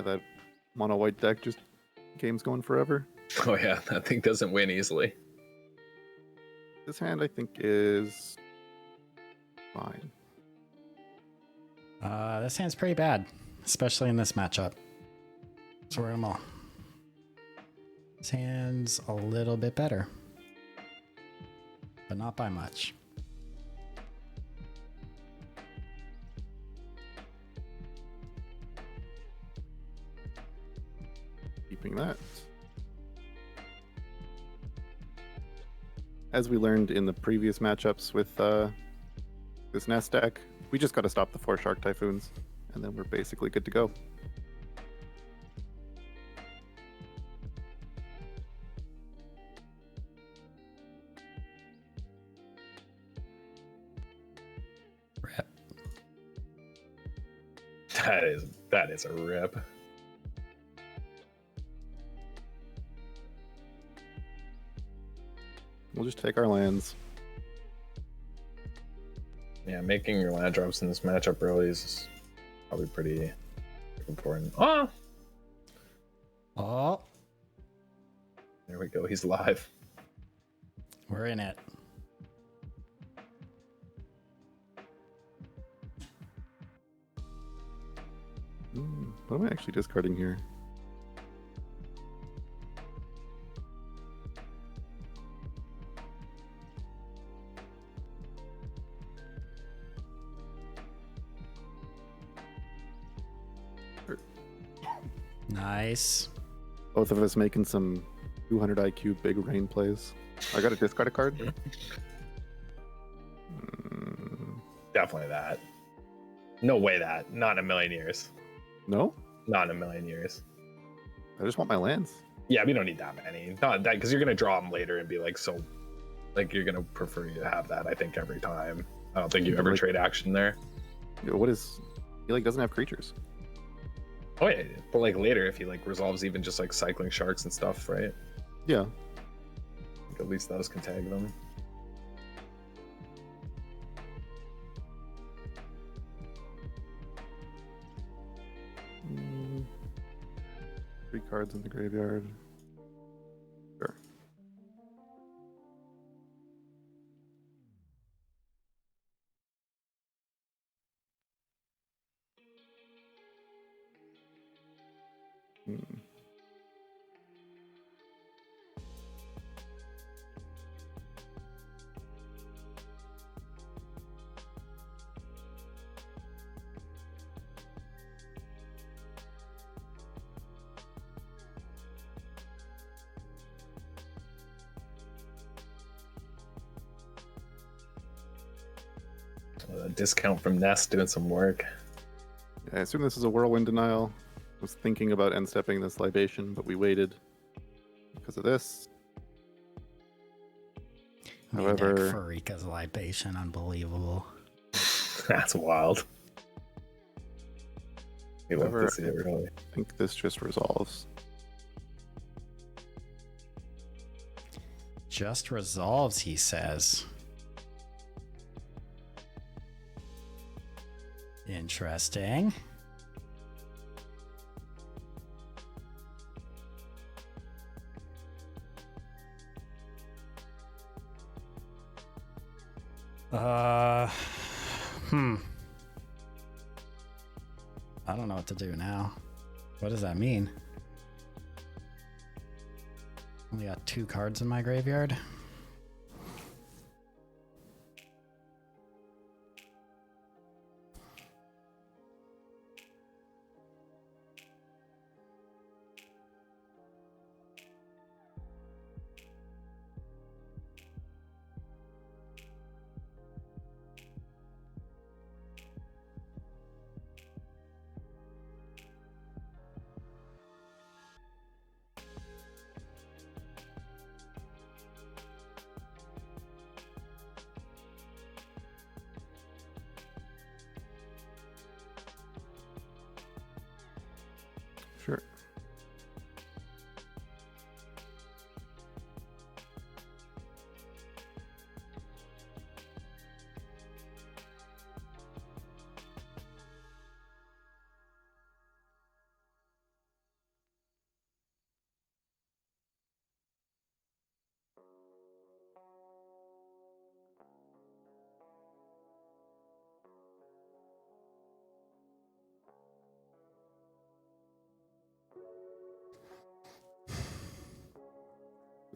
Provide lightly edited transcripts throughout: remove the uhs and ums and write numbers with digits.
that mono white deck just game's going forever. Oh yeah, that thing doesn't win easily. This hand, I think, is fine. This hand's pretty bad, especially in this matchup. So we're gonna all. This hand's a little bit better, but not by much. Keeping that. As we learned in the previous matchups with this Nest deck, we just got to stop the 4 Shark Typhoons, and then we're basically good to go. Rip. That is a rip. We'll just take our lands. Yeah, making your land drops in this matchup early is probably pretty important. Oh! Oh, There we go, he's live. we're in it. What am I actually discarding here? Nice. Both of us making some 200 IQ big rain plays. I got to discard a card. Definitely that. No way that. Not in a million years. No, Not in a million years. I just want my lands. Yeah, we don't need that many. Not that, because you're gonna draw them later and be like, so, like you're gonna prefer you to have that. I think every time. I don't think you ever trade action there. What is? He like doesn't have creatures. Oh yeah, but like later if he like resolves even just like cycling sharks and stuff, right? Yeah. Like, at least those can tag them. Mm, 3 cards in the graveyard. Sure. Hmm. A discount from Nest doing some work. Yeah, I assume this is a whirlwind denial. I was thinking about end stepping this libation, but we waited because of this. However, Farika's libation, unbelievable. That's wild. We love However, to see it really. I think this just resolves. Just resolves, he says. Interesting. I don't know what to do now. What does that mean? Only got 2 cards in my graveyard.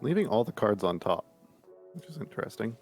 leaving all the cards on top, which is interesting.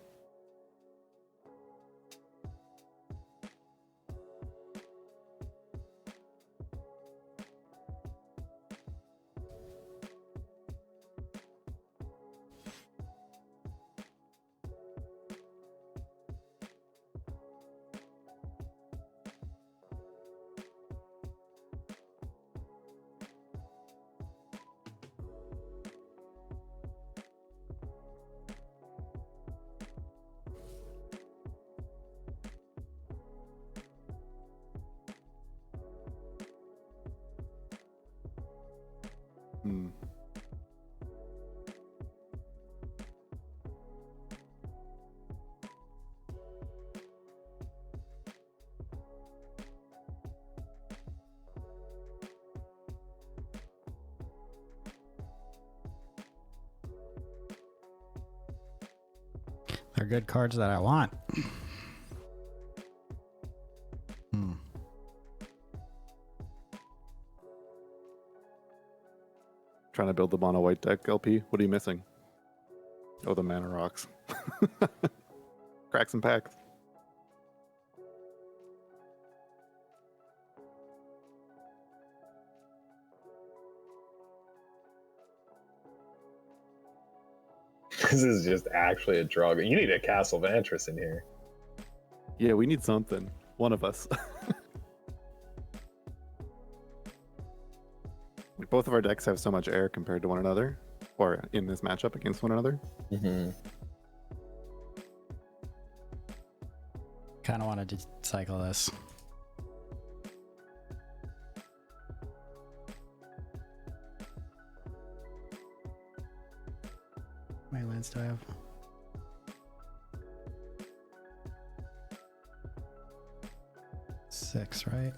Hmm. They're good cards that I want. Trying to build the mono white deck, LP. What are you missing? Oh, the mana rocks. Cracks and packs. This is just actually a drug. You need a Castle Vantress in here. Yeah, we need something. One of us. Both of our decks have so much air compared to one another, or in this matchup against one another. Mm-hmm. Kind of wanted to cycle this. How many lands do I have? 6, right?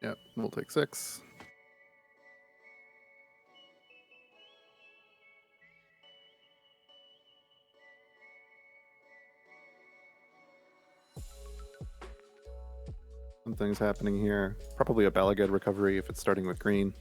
Yep, we'll take 6. Something's happening here. Probably a Balagad recovery if it's starting with green.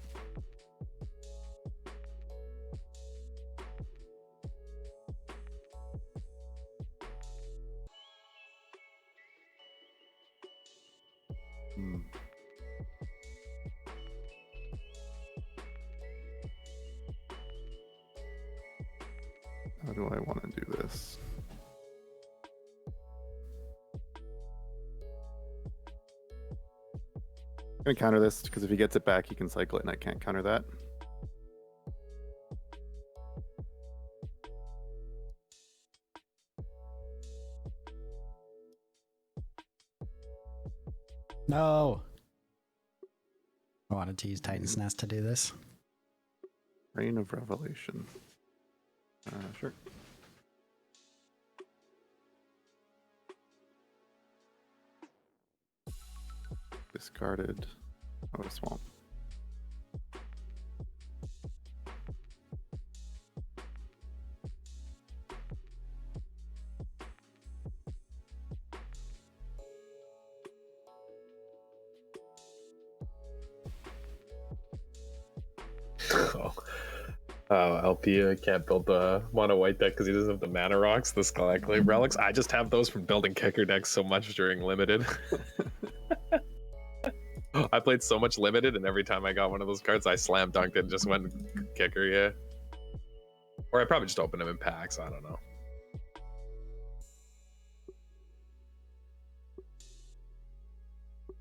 How do I want to do this? I'm going to counter this because if he gets it back, he can cycle it, and I can't counter that. No! I wanted to use Titans Nest to do this. Reign of Revelation. Sure. Discarded. Oh, a swamp. Oh, LP can't build the mono white deck because he doesn't have the mana rocks, the Stalactite relics. I just have those from building kicker decks so much during limited. I played so much limited, and every time I got one of those cards, I slam dunked it and just went kicker, yeah. Or I probably just opened them in packs. I don't know.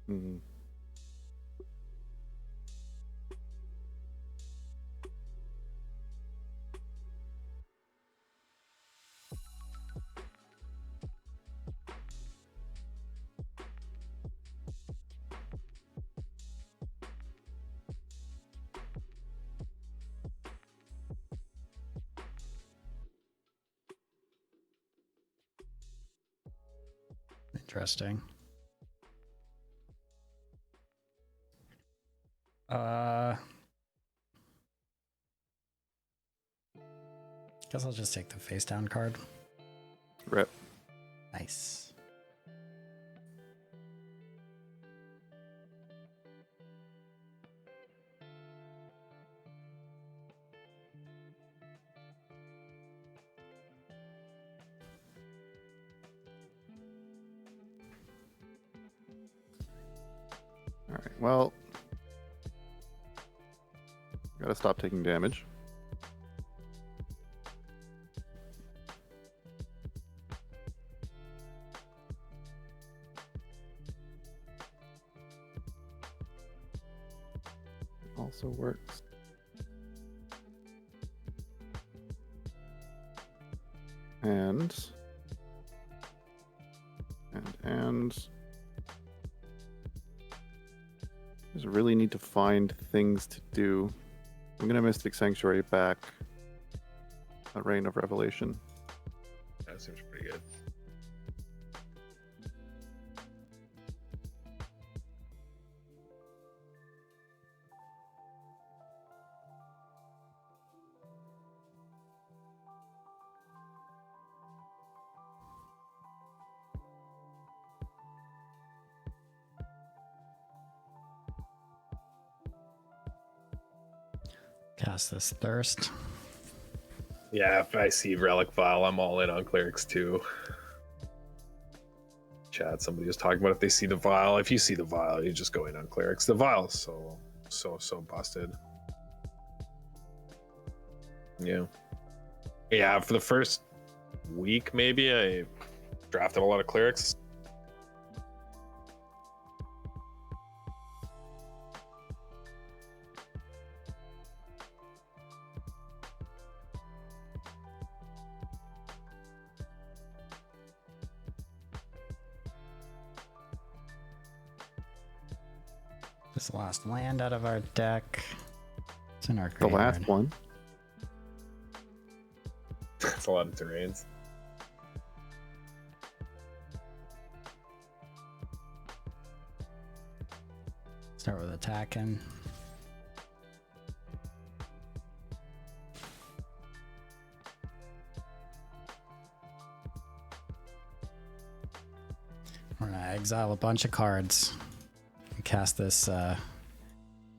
Mm-hmm. Interesting. Guess I'll just take the face down card. Rip. Nice. All right. Well, gotta stop taking damage. Also works. And just really need to find things to do. I'm gonna Mystic Sanctuary back a Reign of Revelation. That seems pretty good. Cast this Thirst. Yeah, if I see Relic Vial, I'm all in on Clerics too. Chat, somebody was talking about if they see the Vial. If you see the Vial, you just go in on Clerics. The Vial is so busted. Yeah. Yeah, for the first week, maybe, I drafted a lot of Clerics. This is the last land out of our deck. It's in our The graveyard. last one. That's a lot of terrains. Start with attacking. We're gonna exile a bunch of cards and cast this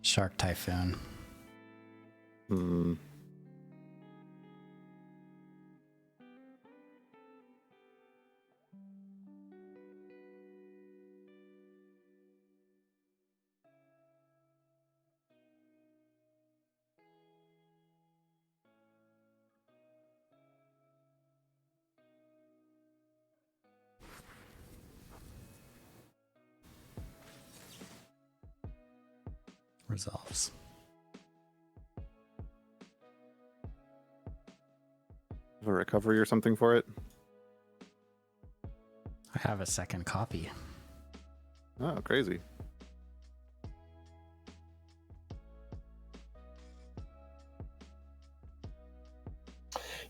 Shark Typhoon. Hmm. Resolves. Have a recovery or something for it? I have a second copy. Oh, crazy.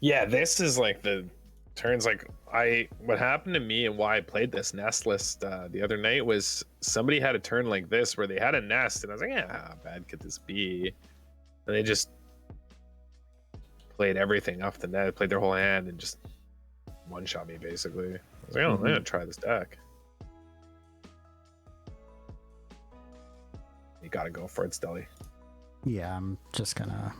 Yeah, this is like the turns like what happened to me and why I played this nest list the other night was somebody had a turn like this where they had a nest and I was like, yeah, how bad could this be? And they just played everything off the net, played their whole hand and just one shot me basically. I was like, oh, I'm gonna try this deck. You gotta go for it, Stelly. Yeah, I'm just gonna.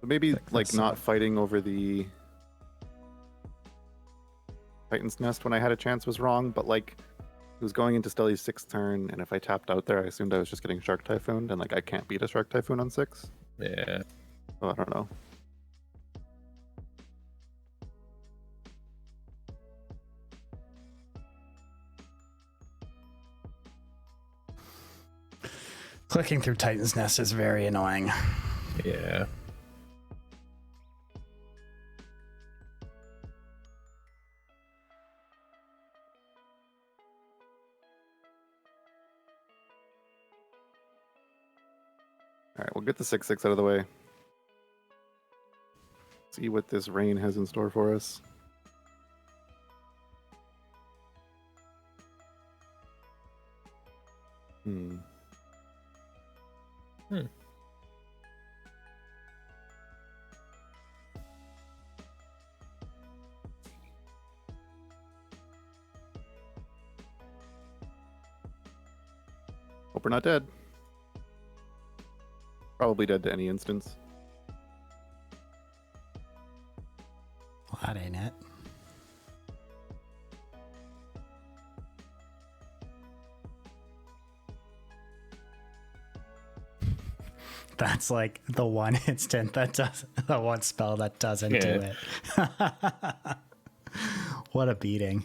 Maybe Pick like this not up. fighting over the Titans Nest when I had a chance was wrong, but like it was going into Stelly's 6th turn, and if I tapped out there, I assumed I was just getting Shark Typhooned, and like I can't beat a Shark Typhoon on 6. Yeah. So I don't know. Clicking through Titan's Nest is very annoying. Yeah. All right, we'll get the 6/6 out of the way. see what this rain has in store for us. Hmm. Hope we're not dead. Probably dead to any instance. Well, that ain't it. That's like the one instant that does the one spell that doesn't do it. What a beating.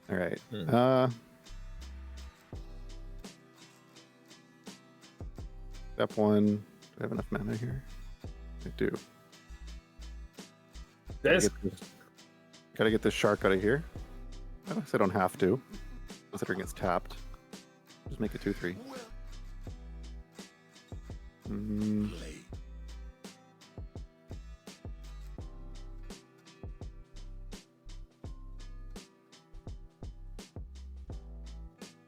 All right. Step one. Do I have enough mana here? I do. Gotta get this shark out of here. I guess I don't have to, considering it's tapped. Just make it 2/3.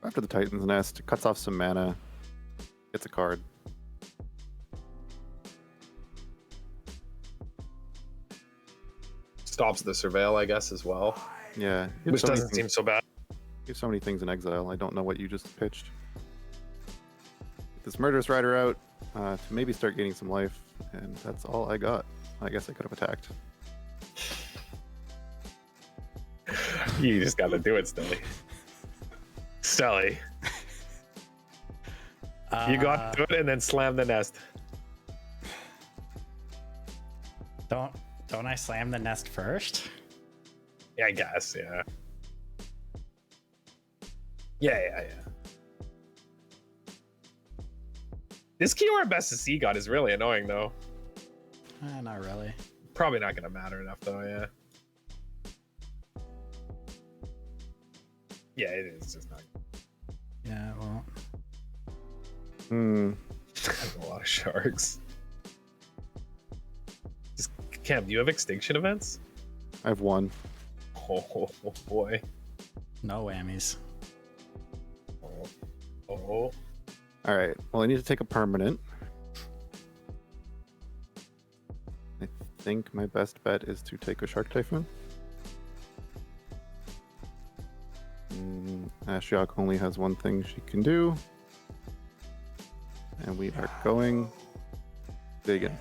After the Titans Nest, it cuts off some mana, gets a card. Stops the surveil, I guess, as well. Yeah. Which doesn't seem so bad. You have so many things in exile. I don't know what you just pitched. Get this Murderous Rider out to maybe start gaining some life, and that's all I got. I guess I could have attacked. You just gotta do it, Stelly. Stelly. You got to do it and then slam the nest. Don't I slam the nest first? Yeah, I guess, yeah. Yeah. This keyword best to see god is really annoying, though. Not really. Probably not gonna matter enough, though, yeah. Yeah, it is just not. Yeah, it won't. A lot of sharks. Just, Cam, do you have extinction events? I have one. Oh boy. No whammies. Oh. All right. Well, I need to take a permanent. I think my best bet is to take a Shark Typhoon. Ashiok only has one thing she can do. And we are going big in.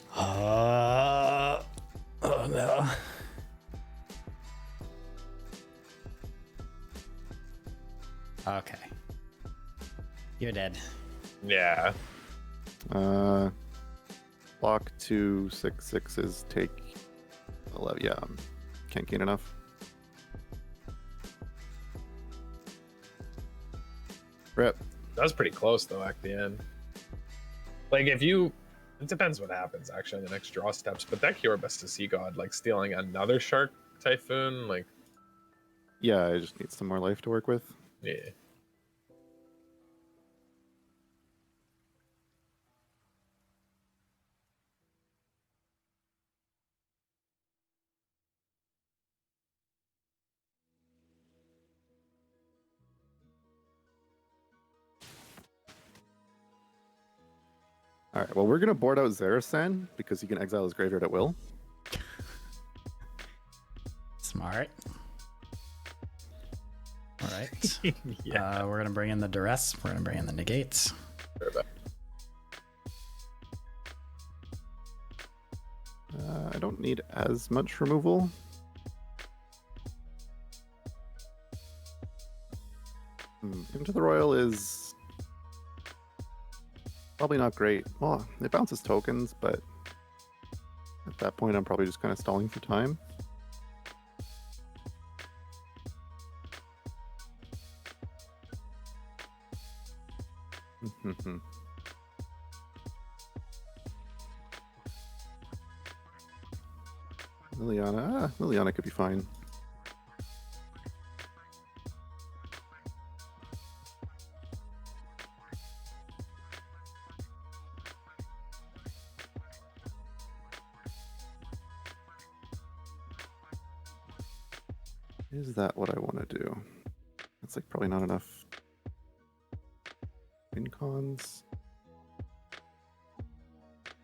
Oh no. Okay. You're dead. Yeah. Block 2 6/6s take 11. Yeah, can't gain enough. Rip. That was pretty close, though, at the end. Like, if you... It depends what happens, actually, on the next draw steps. But that Cure Best to See God, like, stealing another Shark Typhoon, like... Yeah, I just need some more life to work with. Yeah. All right, well, we're going to board out Zarasan because he can exile his graveyard at will. Smart. All right. Yeah. We're going to bring in the duress. We're going to bring in the negates. I don't need as much removal. Into the Royal is probably not great. Well, it bounces tokens, but at that point, I'm probably just kind of stalling for time. Liliana could be fine. Is that what I want to do? That's like probably not enough win cons.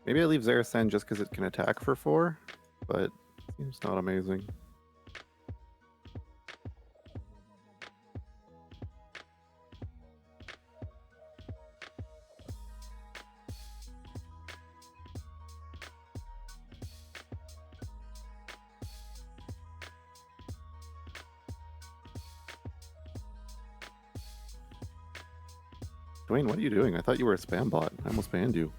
Maybe I leave Zarasan just because it can attack for 4, but seems not amazing. Dwayne, what are you doing? I thought you were a spam bot. I almost banned you.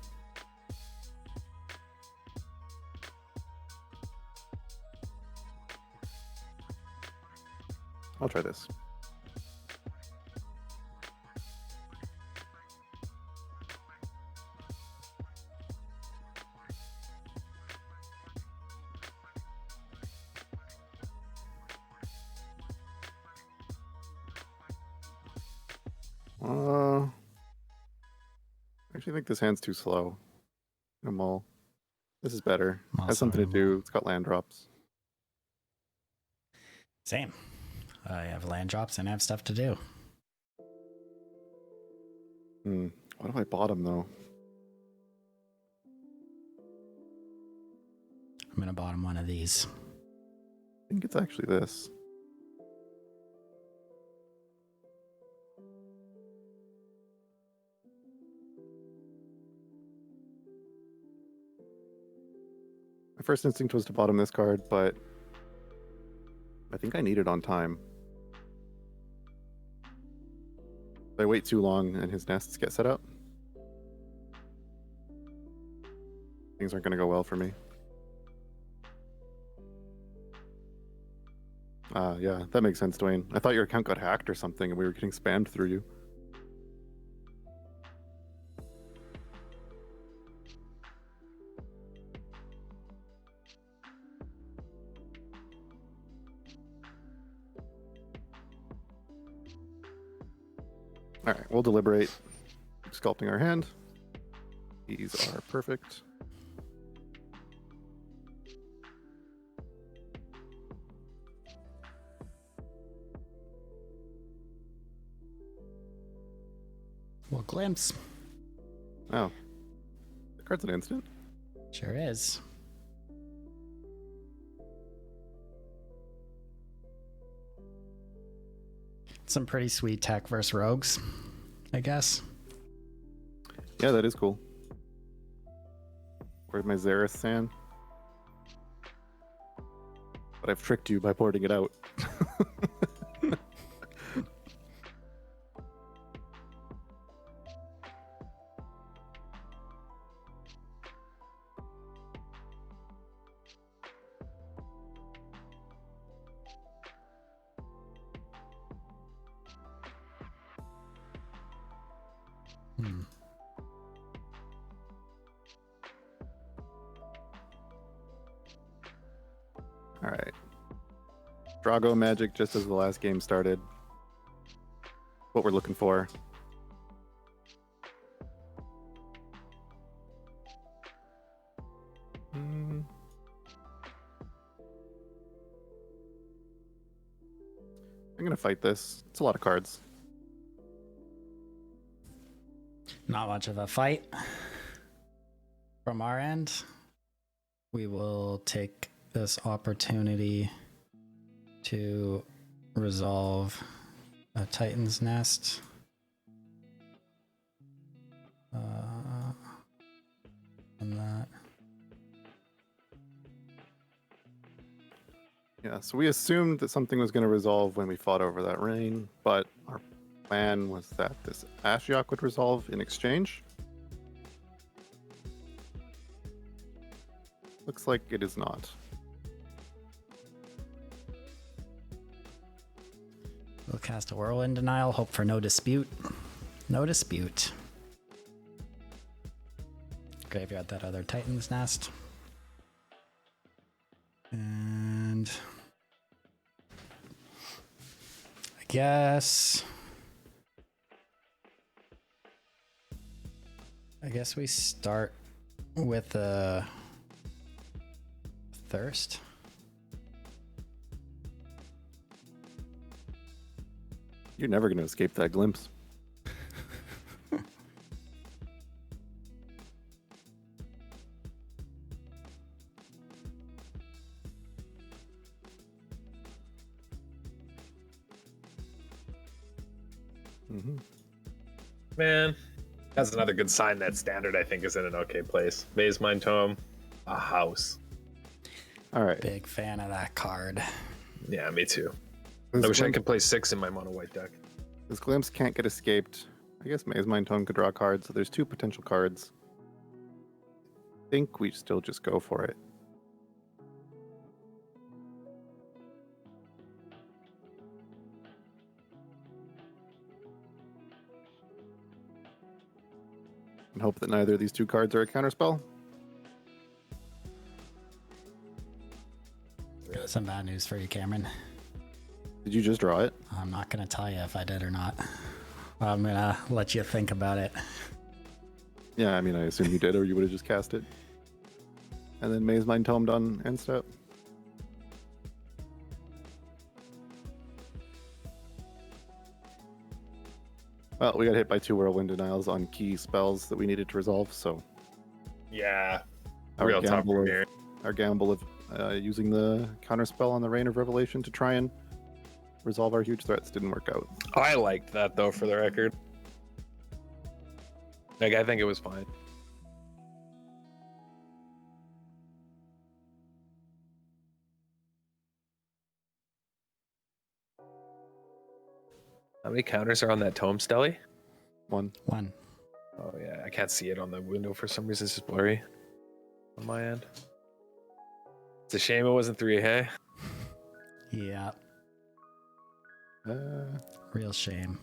I'll try this. I actually think this hand's too slow. I'm all. This is better. Has something to do. It's got land drops. Same. I have land drops and I have stuff to do. What if I bottom though? I'm gonna bottom one of these. I think it's actually this. My first instinct was to bottom this card, but I think I need it on time. If I wait too long and his nests get set up, things aren't going to go well for me. Yeah, that makes sense, Dwayne. I thought your account got hacked or something and we were getting spammed through you. All right, we'll deliberate. Keep sculpting our hand. These are perfect. Well, glimpse. Oh, the card's an instant. Sure is. Some pretty sweet tech versus rogues, I guess. Yeah, that is cool. Where's my Zarasan? But I've tricked you by porting it out. All right. Drago magic just as the last game started. What we're looking for. I'm gonna fight this. It's a lot of cards. Not much of a fight from our end. We will take this opportunity to resolve a Titan's Nest. And that. Yeah, so we assumed that something was going to resolve when we fought over that rain, but our plan was that this Ashiok would resolve in exchange. Looks like it is not. We'll cast a Whirlwind Denial, hope for no dispute. No dispute. graveyard that other Titans Nest. And I guess we start with a Thirst. You're never going to escape that glimpse. Man, that's another good sign that Standard, I think, is in an okay place. Maze Mind Tome, a house. All right. Big fan of that card. Yeah, me too. I wish I could play 6 in my mono white deck. This glimpse can't get escaped. I guess Maze Mind Tome could draw cards, so there's 2 potential cards. I think we still just go for it. And hope that neither of these 2 cards are a counterspell. Got some bad news for you, Cameron. Did you just draw it? I'm not going to tell you if I did or not. I'm going to let you think about it. Yeah, I mean, I assume you did, or you would have just cast it. And then Maze Mind Tome done end step. Well, we got hit by 2 Whirlwind Denials on key spells that we needed to resolve, so Yeah, our real top gamble premiere. our gamble of using the counterspell on the Rain of Revelation to try and resolve our huge threats didn't work out. I liked that, though, for the record. Like, I think it was fine. How many counters are on that Tome, Stelly? 1. Oh, yeah, I can't see it on the window for some reason. It's just blurry on my end. It's a shame it wasn't 3, hey? Yeah, real shame.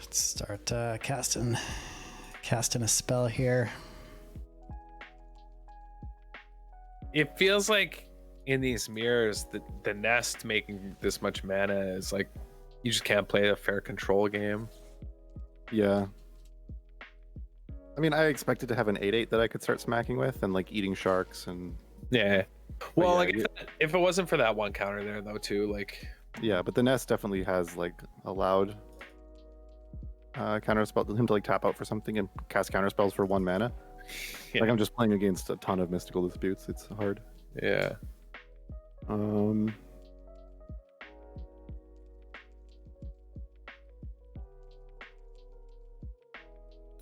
Let's start casting a spell here. It feels like in these mirrors, the Nest making this much mana is like, you just can't play a fair control game. Yeah. I mean, I expected to have an 8/8 that I could start smacking with and like eating sharks and Yeah. Well, yeah, like if it wasn't for that one counter there, though, too, like. yeah, but the Nest definitely has like allowed counterspell him to like tap out for something and cast counterspells for 1 mana. Yeah. Like I'm just playing against a ton of mystical disputes. It's hard. Yeah.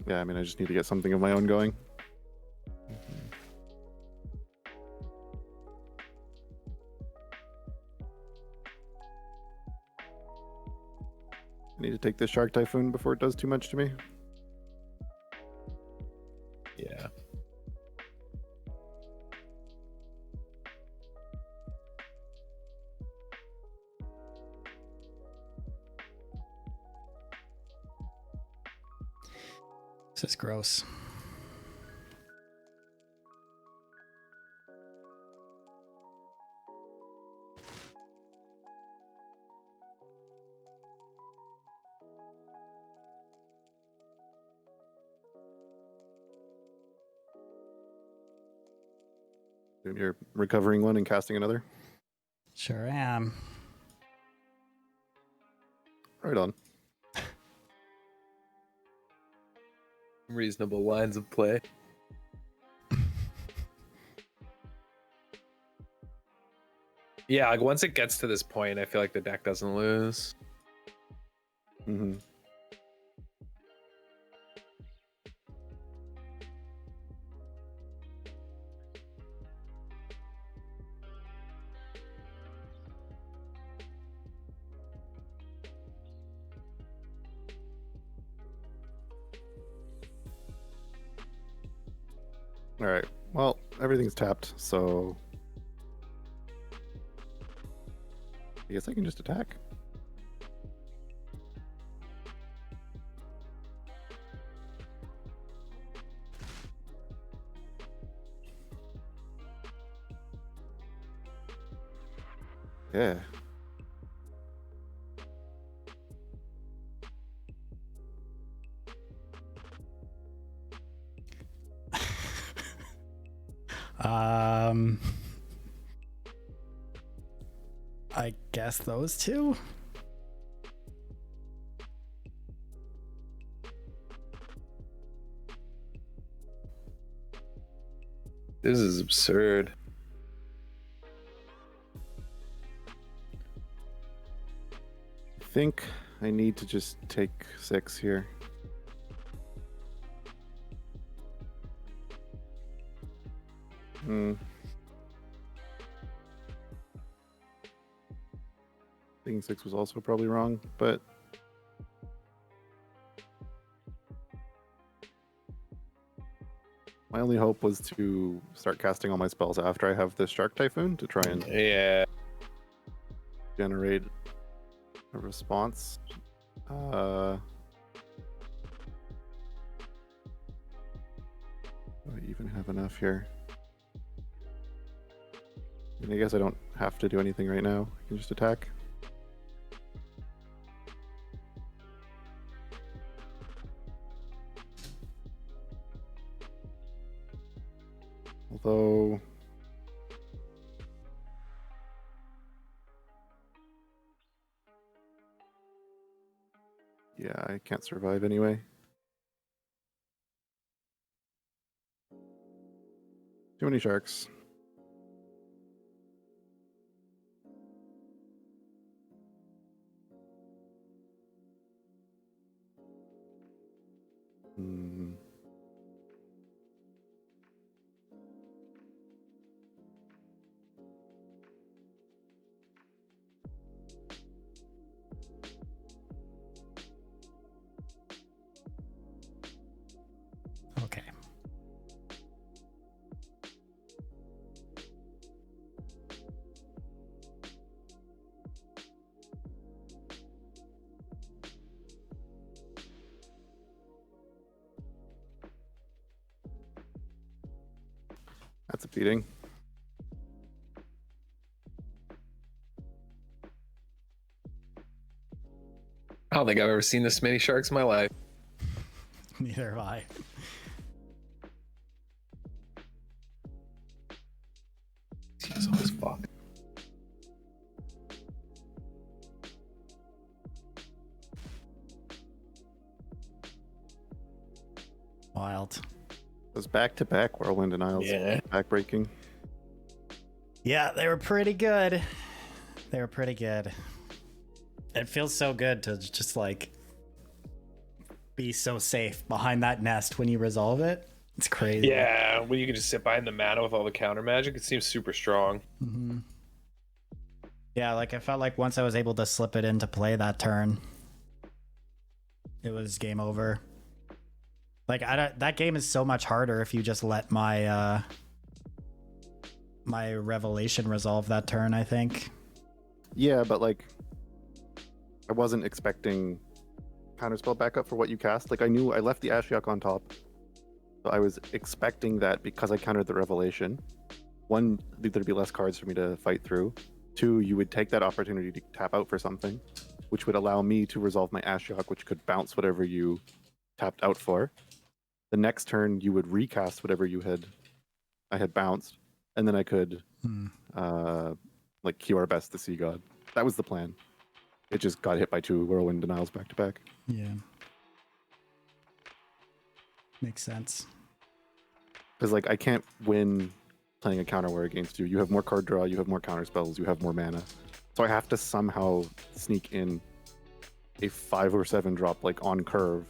Yeah, I mean, I just need to get something of my own going. I need to take this Shark Typhoon before it does too much to me. Yeah. This is gross. You're recovering one and casting another. Sure am. Right on. Reasonable lines of play. Yeah, like once it gets to this point, I feel like the deck doesn't lose. Mm-hmm. All right. Well, everything's tapped, so I guess I can just attack. Yeah. I guess those two. This is absurd. I think I need to just take 6 here. Thinking 6 was also probably wrong, but my only hope was to start casting all my spells after I have this Shark Typhoon to try and generate a response. Do I even have enough here? I guess I don't have to do anything right now. I can just attack. Although yeah, I can't survive anyway. Too many sharks. Okay. That's a beating. I don't think I've ever seen this many sharks in my life. Neither have I. Jesus, as fuck. Wild. Those back-to-back Whirlwind and Isles. Yeah. Backbreaking. Yeah, they were pretty good. They were pretty good. It feels so good to just like be so safe behind that nest when you resolve it. It's crazy. Yeah, when you can just sit behind the mana with all the counter magic, it seems super strong. Mm-hmm. Yeah, like I felt like once I was able to slip it into play that turn, it was game over. Like that game is so much harder if you just let my my revelation resolve that turn, I think. Yeah, but like I wasn't expecting counterspell backup for what you cast. Like I knew I left the Ashiok on top. So I was expecting that because I countered the revelation. 1, there'd be less cards for me to fight through. 2, you would take that opportunity to tap out for something, which would allow me to resolve my Ashiok, which could bounce whatever you tapped out for. The next turn you would recast whatever I had bounced, and then I could like cure best the Sea God. That was the plan. It just got hit by 2 Whirlwind Denials back to back. Yeah. Makes sense. Because like I can't win playing a counter war against you. You have more card draw, you have more counter spells, you have more mana. So I have to somehow sneak in a 5 or 7 drop like on curve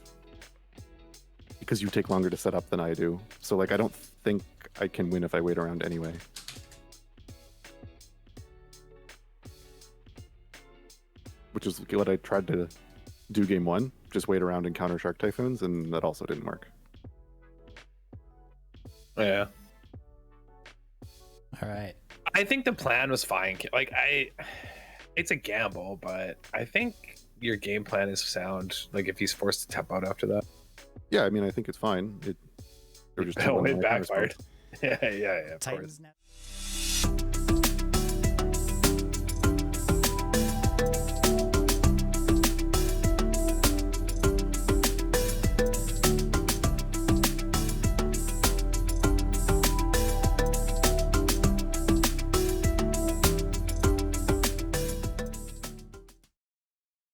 because you take longer to set up than I do. So like I don't think I can win if I wait around anyway. Which is what I tried to do game 1, just wait around and counter Shark Typhoons, and that also didn't work. Yeah. All right. I think the plan was fine. Like it's a gamble, but I think your game plan is sound. Like if he's forced to tap out after that. Yeah, I mean, I think it's fine. They were just Oh, it counter backfired. spells. Yeah, of course. Titans Nest.